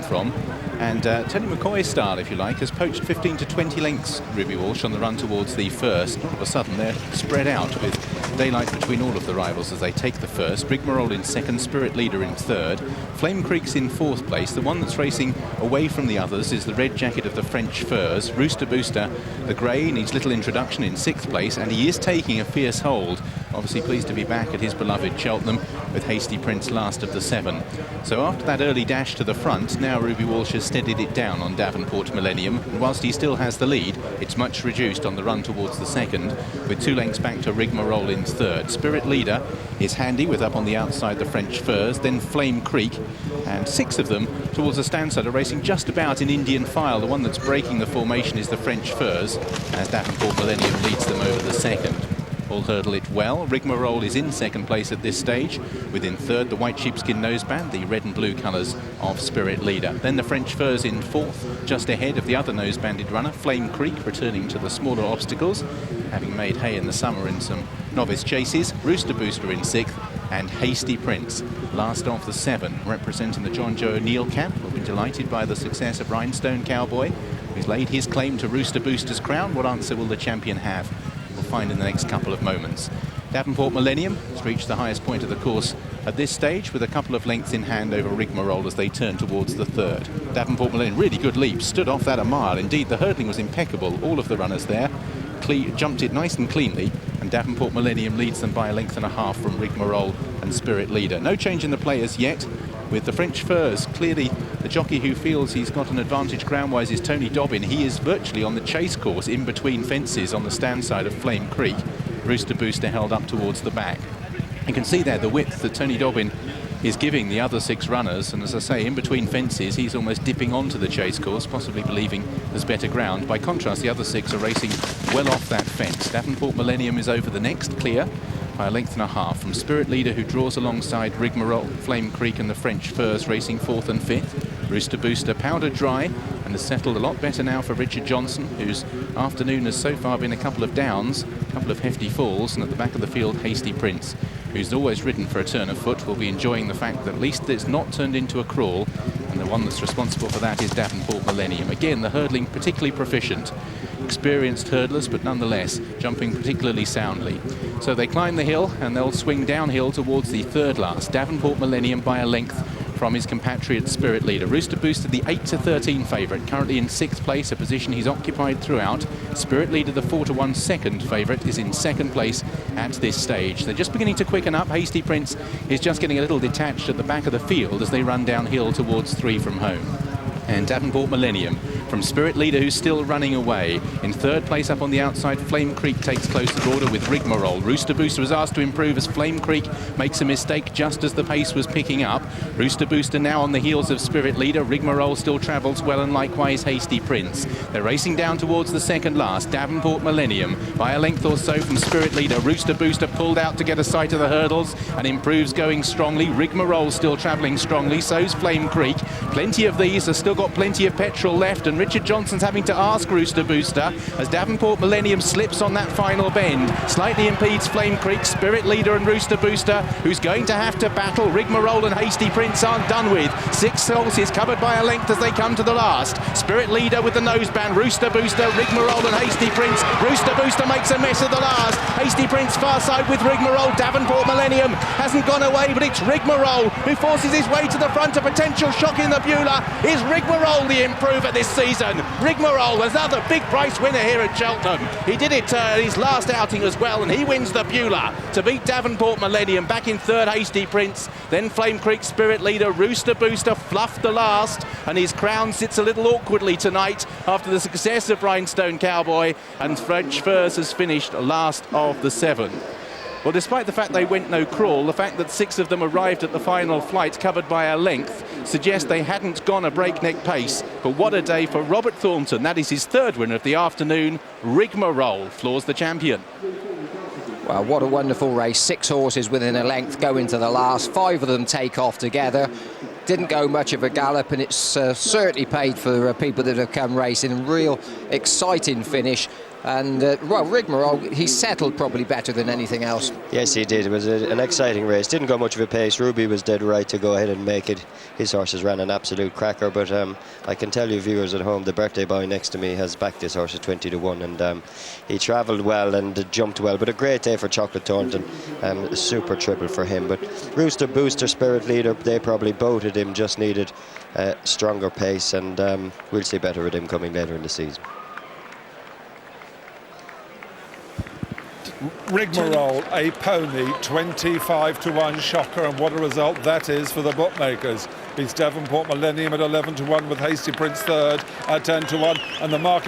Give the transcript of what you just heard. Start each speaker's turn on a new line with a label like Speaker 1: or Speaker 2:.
Speaker 1: from. And Tony McCoy style, if you like, has poached 15 to 20 lengths Ruby Walsh on the run towards the first. All of a sudden, they're spread out with daylight between all of the rivals as they take the first. Rigmarole in second, Spirit Leader in third. Flame Creek's in fourth place. The one that's racing away from the others is the red jacket of the French Furs. Rooster Booster, the grey, needs little introduction in sixth place, and he is taking a fierce hold. Obviously pleased to be back at his beloved Cheltenham with Hasty Prince last of the 7. So after that early dash to the front, now Ruby Walsh has steadied it down on Davenport Millennium. And whilst he still has the lead, it's much reduced on the run towards the second, with 2 lengths back to Rigmarole in third. Spirit Leader is handy with up on the outside the French Furs, then Flame Creek, and 6 of them towards the standside are racing just about in Indian file. The one that's breaking the formation is the French Furs, as Davenport Millennium leads them over the second. All hurdle it well. Rigmarole is in second place at this stage. Within third, the white sheepskin noseband, the red and blue colours of Spirit Leader. Then the French Furs in fourth, just ahead of the other nose-banded runner, Flame Creek, returning to the smaller obstacles, having made hay in the summer in some novice chases. Rooster Booster in sixth, and Hasty Prince, last of the 7, representing the John Joe O'Neill camp. We'll be delighted by the success of Rhinestone Cowboy, who's laid his claim to Rooster Booster's crown. What answer will the champion have? We'll find in the next couple of moments. Davenport Millennium has reached the highest point of the course at this stage, with a couple of lengths in hand over Rigmarole as they turn towards the third. Davenport Millennium, really good leap, stood off that a mile. Indeed, the hurdling was impeccable. All of the runners there jumped it nice and cleanly, and Davenport Millennium leads them by a length and a half from Rigmarole and Spirit Leader. No change in the players yet, with the French Furs. Clearly, the jockey who feels he's got an advantage ground-wise is Tony Dobbin. He is virtually on the chase course in between fences on the stand side of Flame Creek. Rooster Booster held up towards the back. You can see there the width that Tony Dobbin is giving the other 6 runners, and as I say, in between fences he's almost dipping onto the chase course, possibly believing there's better ground. By contrast, the other 6 are racing well off that fence. Davenport Millennium is over the next clear by a length and a half from Spirit Leader, who draws alongside Rigmarole, Flame Creek and the French Furs racing 4th and 5th. Rooster Booster powder dry and has settled a lot better now for Richard Johnson, whose afternoon has so far been a couple of downs, a couple of hefty falls, and at the back of the field, Hasty Prince, who's always ridden for a turn of foot, will be enjoying the fact that at least it's not turned into a crawl, and the one that's responsible for that is Davenport Millennium. Again, the hurdling particularly proficient. Experienced hurdlers, but nonetheless jumping particularly soundly. So they climb the hill and they'll swing downhill towards the third last. Davenport Millennium by a length from his compatriot Spirit Leader. Rooster Booster, the 8-13 favourite, currently in 6th place, a position he's occupied throughout. Spirit Leader, the 4-1 second favourite, is in 2nd place at this stage. They're just beginning to quicken up. Hasty Prince is just getting a little detached at the back of the field as they run downhill towards 3 from home. And Davenport Millennium from Spirit Leader, who's still running away. In 3rd place up on the outside, Flame Creek takes closer order with Rigmarole. Rooster Booster was asked to improve as Flame Creek makes a mistake just as the pace was picking up. Rooster Booster now on the heels of Spirit Leader. Rigmarole still travels well, and likewise Hasty Prince. They're racing down towards the second last. Davenport Millennium by a length or so from Spirit Leader. Rooster Booster pulled out to get a sight of the hurdles and improves going strongly. Rigmarole still travelling strongly, so's Flame Creek. Plenty of these have still got plenty of petrol left, and Richard Johnson's having to ask Rooster Booster as Davenport Millennium slips on that final bend. Slightly impedes Flame Creek. Spirit Leader and Rooster Booster, who's going to have to battle. Rigmarole and Hasty Prince aren't done with. 6 horses covered by a length as they come to the last. Spirit Leader with the noseband. Rooster Booster, Rigmarole and Hasty Prince. Rooster Booster makes a mess of the last. Hasty Prince far side with Rigmarole. Davenport Millennium hasn't gone away, but it's Rigmarole who forces his way to the front. A potential shock in the Bula. Is Rigmarole the improver this season? Rigmarole, another big price winner here at Cheltenham. He did it his last outing as well, and he wins the Bula to beat Davenport Millennium. Back in 3rd, Hasty Prince, then Flame Creek, Spirit Leader. Rooster Booster fluffed the last, and his crown sits a little awkwardly tonight after the success of Rhinestone Cowboy, and French Furs has finished last of the 7. Well, despite the fact they went no crawl, the fact that 6 of them arrived at the final flight covered by a length suggests they hadn't gone a breakneck pace. But what a day for Robert Thornton. That is his 3rd win of the afternoon. Rigmarole floors the champion.
Speaker 2: Well, what a wonderful race. 6 horses within a length go into the last. 5 of them take off together. Didn't go much of a gallop, and it's certainly paid for people that have come racing. A real exciting finish. And, well, Rigmarole, he settled probably better than anything else.
Speaker 3: Yes, he did. It was an exciting race. Didn't go much of a pace. Ruby was dead right to go ahead and make it. His horses ran an absolute cracker, but I can tell you, viewers at home, the birthday boy next to me has backed this horse at 20-1, and he travelled well and jumped well. But a great day for Chocolate Thornton. A super triple for him. But Rooster Booster, Spirit Leader, they probably boated him, just needed stronger pace, and we'll see better with him coming later in the season.
Speaker 4: Rigmarole, a pony, 25-1 shocker, and what a result that is for the bookmakers. Beats Davenport Millennium at 11-1 with Hasty Prince third at 10-1, and the market